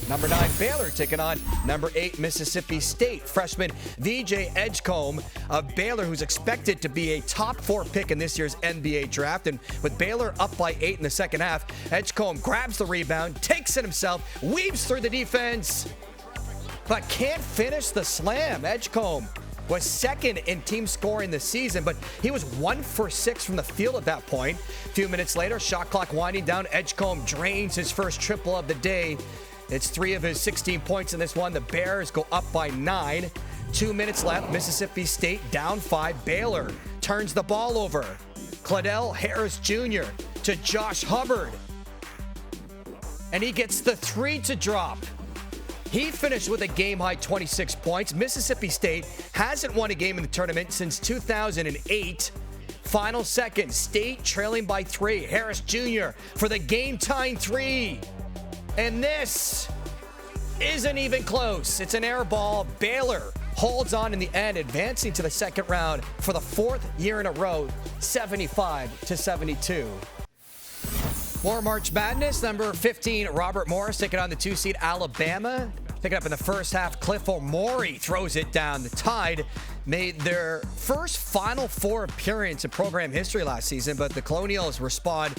Number 9, Baylor taking on number 8, Mississippi State. Freshman VJ Edgecombe of Baylor, who's expected to be a top 4 pick in this year's NBA draft. And with Baylor up by 8 in the second half, Edgecombe grabs the rebound, takes it himself, weaves through the defense, but can't finish the slam. Edgecombe was second in team scoring this season, but he was 1 for 6 from the field at that point. A few minutes later, shot clock winding down, Edgecombe drains his first triple of the day. It's 3 of his 16 points in this one. The Bears go up by 9. 2 minutes left. Mississippi State down 5. Baylor turns the ball over. Claudell Harris Jr. to Josh Hubbard. And he gets the 3 to drop. He finished with a game-high 26 points. Mississippi State hasn't won a game in the tournament since 2008. Final second, State trailing by 3. Harris Jr. for the game-tying 3. And this isn't even close. It's an air ball. Baylor holds on in the end, advancing to the second round for the 4th year in a row, 75-72. More March Madness. Number 15, Robert Morris taking on the 2 seed Alabama. Picking up in the first half, Cliff O'Morey throws it down. The Tide made their first Final Four appearance in program history last season, but the Colonials respond.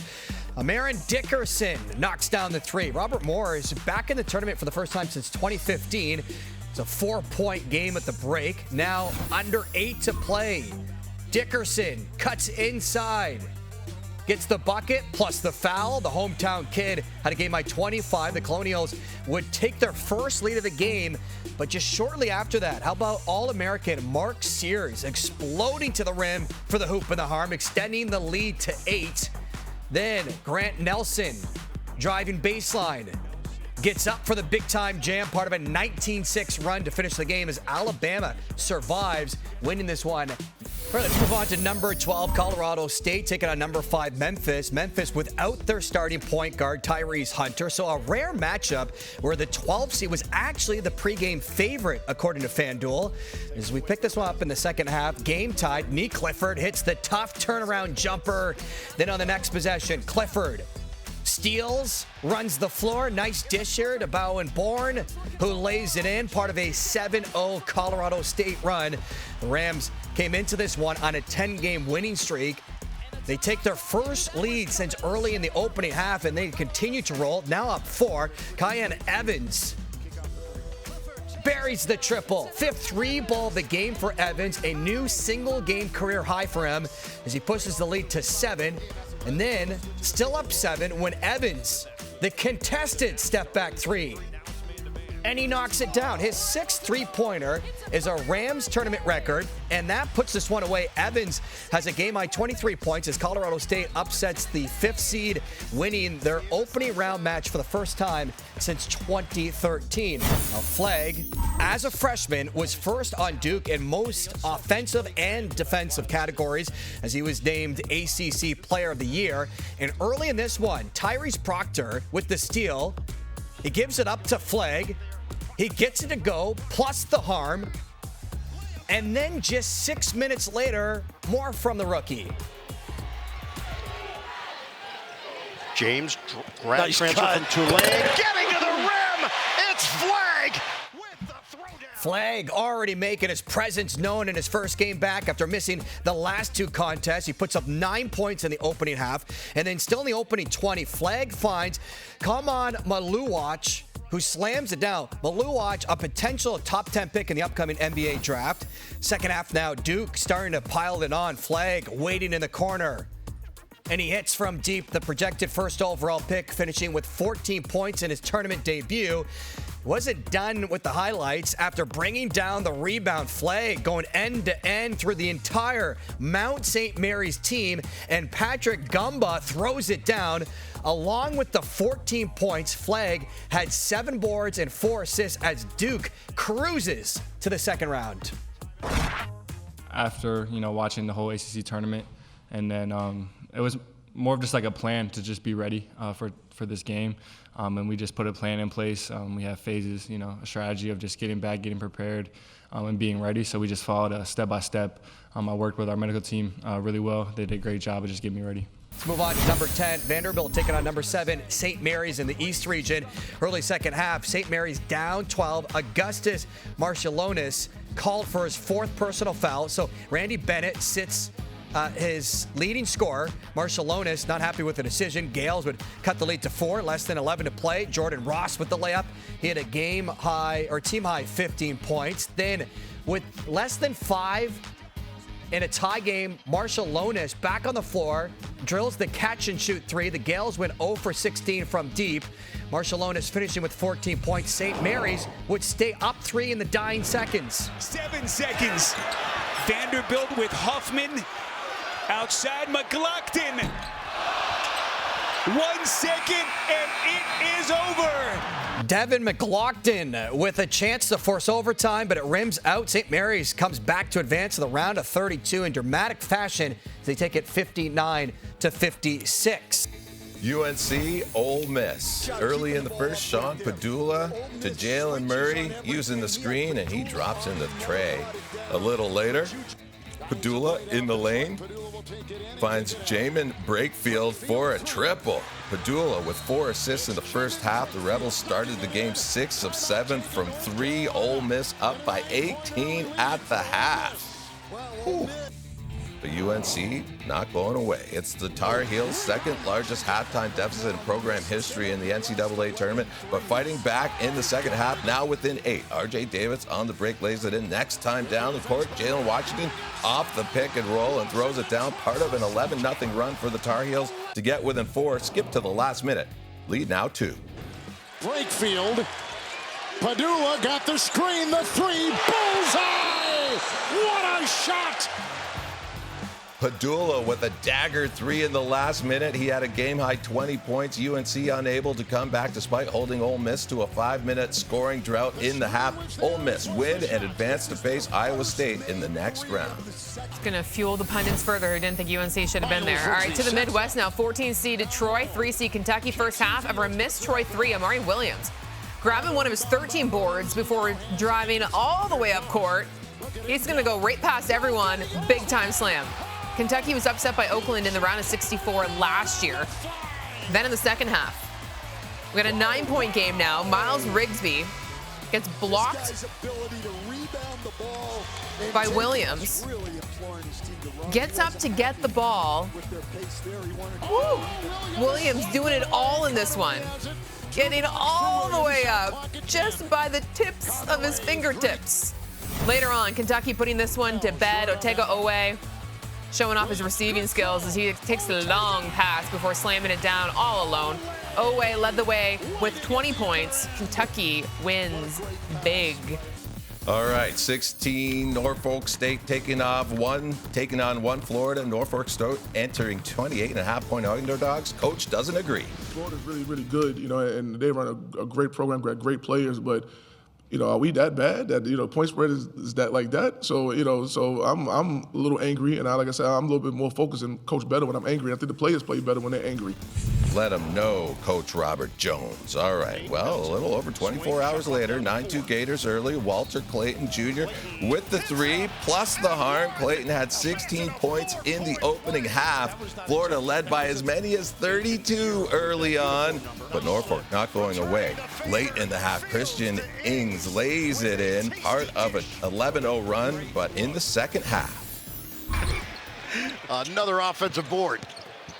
Marin Dickerson knocks down the 3. Robert Morris back in the tournament for the first time since 2015. It's a 4-point game at the break. Now under 8 to play. Dickerson cuts inside. Gets the bucket plus the foul. The hometown kid had a game by 25. The Colonials would take their first lead of the game, but just shortly after that, how about All-American Mark Sears exploding to the rim for the hoop and the harm, extending the lead to 8. Then Grant Nelson driving baseline. Gets up for the big-time jam, part of a 19-6 run to finish the game as Alabama survives, winning this one. All right, let's move on to number 12, Colorado State, taking on number 5, Memphis. Memphis without their starting point guard, Tyrese Hunter. So a rare matchup where the 12 seed was actually the pregame favorite, according to FanDuel. As we pick this one up in the second half, game tied. Nee Clifford hits the tough turnaround jumper. Then on the next possession, Clifford steals, runs the floor. Nice dish here to Bowen Bourne, who lays it in. Part of a 7-0 Colorado State run. The Rams came into this one on a 10-game winning streak. They take their first lead since early in the opening half, and they continue to roll. Now up 4. Kyan Evans buries the triple. 5th 3-ball of the game for Evans. A new single-game career high for him as he pushes the lead to 7. And then, still up 7 when Evans, the contested step-back 3. And he knocks it down. His 6th 3-pointer is a Rams tournament record, and that puts this one away. Evans has a game-high 23 points as Colorado State upsets the 5th seed, winning their opening round match for the first time since 2013. Now, Flagg, as a freshman, was first on Duke in most offensive and defensive categories as he was named ACC Player of the Year. And early in this one, Tyrese Proctor with the steal. He gives it up to Flagg. He gets it to go, plus the harm. And then just 6 minutes later, more from the rookie. James, grab transfer from Tulane. Getting to the rim, it's Flagg with the throwdown. Flagg already making his presence known in his first game back after missing the last 2 contests. He puts up 9 points in the opening half. And then still in the opening 20, Flagg finds Kaman Maluach, who slams it down. Maluach, a potential top 10 pick in the upcoming NBA draft. Second half now, Duke starting to pile it on. Flagg waiting in the corner. And he hits from deep, the projected first overall pick, finishing with 14 points in his tournament debut. Wasn't done with the highlights after bringing down the rebound. Flagg going end to end through the entire Mount St. Mary's team, and Patrick Gumba throws it down. Along with the 14 points, Flagg had 7 boards and 4 assists as Duke cruises to the second round. After, watching the whole ACC tournament, and then it was more of just like a plan to just be ready for this game. And we just put a plan in place. We have phases, a strategy of just getting back, getting prepared, and being ready. So we just followed step by step. I worked with our medical team really well. They did a great job of just getting me ready. Let's move on to number 10, Vanderbilt taking on number 7, St. Mary's in the East region. Early second half, St. Mary's down 12. Augustus Marciulionis called for his 4th personal foul. So Randy Bennett sits his leading scorer. Marciulionis not happy with the decision. Gales would cut the lead to 4, less than 11 to play. Jordan Ross with the layup. He had a team high 15 points. Then with less than 5 in a tie game, Marciulionis back on the floor, drills the catch and shoot 3. The Gales went 0 for 16 from deep. Marciulionis finishing with 14 points. St. Mary's would stay up 3 in the dying seconds. 7 seconds. Vanderbilt with Huffman outside McLaughlin. 1 second and it is over. Devin McLaughlin with a chance to force overtime, but it rims out. St. Mary's comes back to advance to the round of 32 in dramatic fashion as they take it 59 to 56. UNC, Ole Miss. Early in the first, Sean Padula to Jalen Murray using the screen, and he drops in the tray. A little later, Padula in the lane finds Jamin Brakefield for a triple. Padula with 4 assists in the first half. The Rebels started the game 6 of 7 from 3. Ole Miss up by 18 at the half. Whew. But UNC not going away. It's the Tar Heels' second largest halftime deficit in program history in the NCAA tournament, but fighting back in the second half, now within 8. RJ Davis on the break lays it in. Next time down the court, Jalen Washington off the pick and roll and throws it down. Part of an 11-0 run for the Tar Heels to get within 4. Skip to the last minute. Lead now 2. Brakefield. Padula got the screen, the 3. Bullseye! What a shot! Padula with a dagger 3 in the last minute. He had a game-high 20 points. UNC unable to come back despite holding Ole Miss to a 5-minute scoring drought in the half. Ole Miss win and advance to face Iowa State in the next round. It's going to fuel the pundits further who didn't think UNC should have been there. All right, to the Midwest now. 14-seed Troy, 3-seed Kentucky. First half of a missed Troy 3, Amari Williams grabbing one of his 13 boards before driving all the way up court. He's going to go right past everyone. Big-time slam. Kentucky was upset by Oakland in the round of 64 last year. Then in the second half, we got a 9-point game now. Miles Rigsby gets blocked by Williams. Gets up to get the ball. Woo! Williams doing it all in this one. Getting all the way up just by the tips of his fingertips. Later on, Kentucky putting this one to bed. Otega Owe showing off his receiving skills as he takes the long pass before slamming it down all alone. Owe led the way with 20 points. Kentucky wins big. All right, 16 Norfolk State taking on one Florida. Norfolk State entering 28.5-point underdogs. Coach doesn't agree. Florida's really, really good, and they run a great program, got great players, but are we that bad that, point spread is that like that? So, so I'm a little angry, and like I said, I'm a little bit more focused and coach better when I'm angry. I think the players play better when they're angry. Let them know, Coach Robert Jones. All right, well, a little over 24 hours later, 9-2 Gators early. Walter Clayton Jr. with the 3 plus the harm. Clayton had 16 points in the opening half. Florida led by as many as 32 early on, but Norfolk not going away. Late in the half, Christian Ings lays it in, part of an 11-0 run, but in the second half. Another offensive board.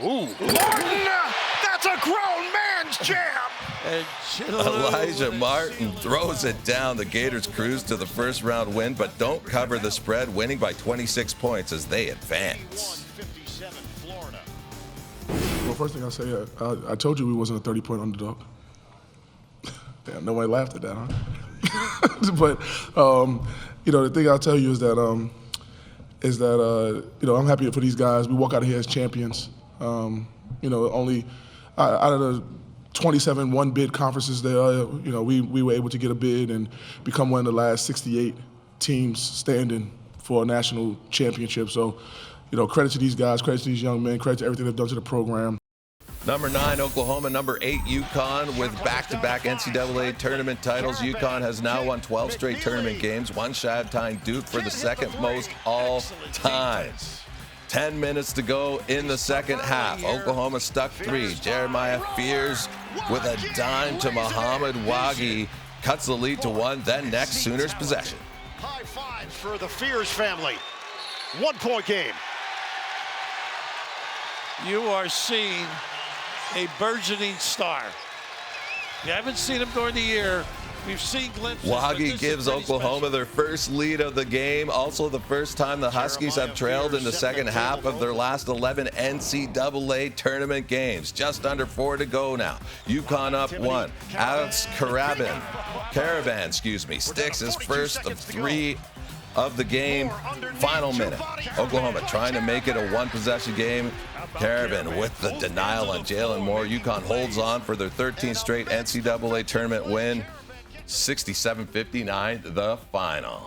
Ooh. Martin! That's a grown man's jam! Elijah Martin throws it down. The Gators cruise to the first round win, but don't cover the spread, winning by 26 points as they advance. Well, first thing I'll say, I told you we wasn't a 30-point underdog. Damn, nobody laughed at that, huh? But, the thing I'll tell you is that, I'm happy for these guys. We walk out of here as champions. Only out of the 27 one-bid conferences there, we were able to get a bid and become one of the last 68 teams standing for a national championship. So, credit to these guys, credit to these young men, credit to everything they've done to the program. Number 9, Oklahoma. Number 8, UConn with back-to-back NCAA tournament titles. UConn has now won 12 straight tournament games, one shy of tying Duke for the second most all time. 10 minutes to go in the second half. Oklahoma stuck 3. Jeremiah Fears with a dime to Muhammad Wagi cuts the lead to 1. Then next, Sooners possession. High fives for the Fears family. 1-point game. You are seeing a burgeoning star. You haven't seen him during the year. We've seen glimpses. Wagi gives Oklahoma their first lead of the game. Also the first time the Huskies have trailed in the second half of their last 11 NCAA tournament games. Just under 4 to go now. UConn up 1. Alex Caravan, sticks his first of 3 of the game. Final minute. Oklahoma trying to make it a 1-possession game. Caravan with the denial on Jalen Moore. UConn holds on for their 13th straight NCAA tournament win. 67-59 the final.